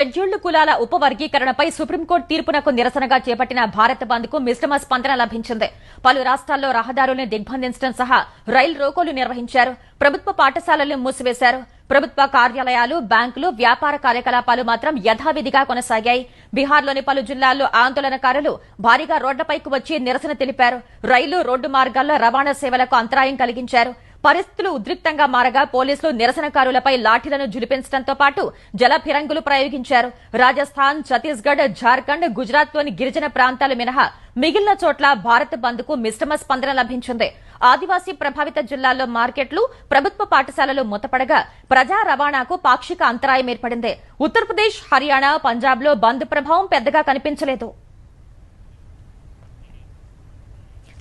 Scheduled కులాల ఉపవర్గీకరణపై supreme court తీర్పునకు నిరసనగా చేపట్టిన భారత్ బంద్ కు మిశ్రమ స్పందన లభించింది. పలు రాష్ట్రాల్లో రహదారుల్ని దిగ్బంధించడం సహా రైలు రోకోలు నిర్వహించారు. ప్రభుత్వ పాఠశాలలను మూసివేశారు. ప్రభుత్వ కార్యాలయాలు, బ్యాంకులు, వ్యాపార కార్యకలాపాలు మాత్రం యథావిధిగా కొనసాగాయి. బీహార్లోని పలు జిల్లాల్లో ఆందోళనకారులు భారీగా రోడ్లపైకి వచ్చి నిరసన తెలిపారు. రైలు, రోడ్డు మార్గాల్లో రవాణా సేవలకు అంతరాయం కలిగించారు. పరిస్థితులు ఉద్రిక్తంగా మారగా పోలీసులు నిరసనకారులపై లాఠీలను జులిపించడంతో పాటు జల ఫిరంగులు ప్రయోగించారు. రాజస్థాన్, ఛత్తీస్గఢ్, జార్ఖండ్, గుజరాత్లోని గిరిజన ప్రాంతాలు మినహా మిగిలిన చోట్ల భారత్ బంద్ కు మిశ్రమ స్పందన లభించింది. ఆదివాసీ ప్రభావిత జిల్లాల్లో మార్కెట్లు, ప్రభుత్వ పాఠశాలలు మూతపడగా ప్రజా రవాణాకు పాక్షిక అంతరాయం ఏర్పడింది. ఉత్తరప్రదేశ్, హర్యానా, పంజాబ్లో బంద్ ప్రభావం పెద్దగా కనిపించలేదు.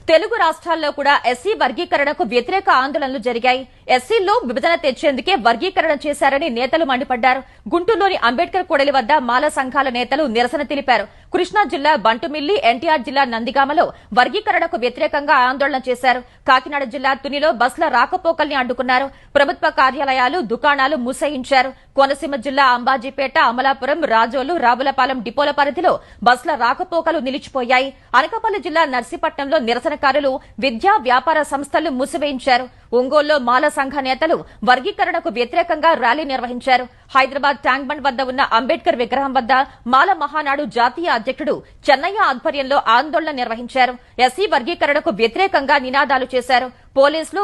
తెలుగు రాష్ట్రాల్లో కూడా ఎస్సీ వర్గీకరణకు వ్యతిరేక ఆందోళనలు జరిగాయి. ఎస్సీల్లో విభజన తెచ్చేందుకే వర్గీకరణ చేశారని నేతలు మండిపడ్డారు. గుంటూరులోని అంబేద్కర్ కూడలి వద్ద మాల సంఘాల నేతలు నిరసన తెలిపారు. కృష్ణా జిల్లా బంటుమిల్లి, ఎన్టీఆర్ జిల్లా నందిగామలో వర్గీకరణకు వ్యతిరేకంగా ఆందోళన చేశారు. కాకినాడ జిల్లా తునిలో బస్సుల రాకపోకల్ని అడ్డుకున్నారు. ప్రభుత్వ కార్యాలయాలు, దుకాణాలు మూసేయించారు. కోనసీమ జిల్లా అంబాజీపేట, అమలాపురం, రాజోలు, రావులపాలెం డిపోల పరిధిలో బస్సుల రాకపోకలు నిలిచిపోయాయి. అనకాపల్లి జిల్లా నర్సీపట్నంలో నిరసనకారులు విద్యా, వ్యాపార సంస్థలు మూసివేయించారు. ఒంగోలులో మాల సంఘ నేతలు వర్గీకరణకు వ్యతిరేకంగా ర్యాలీ నిర్వహించారు. హైదరాబాద్ ట్యాంక్ బండ్ వద్ద ఉన్న అంబేద్కర్ విగ్రహం వద్ద మాల మహానాడు జాతీయ అధ్యక్షుడు చెన్నయ్య ఆధ్వర్యంలో ఆందోళన నిర్వహించారు. ఎస్సీ వర్గీకరణకు వ్యతిరేకంగా నినాదాలు చేశారు. పోలీసులు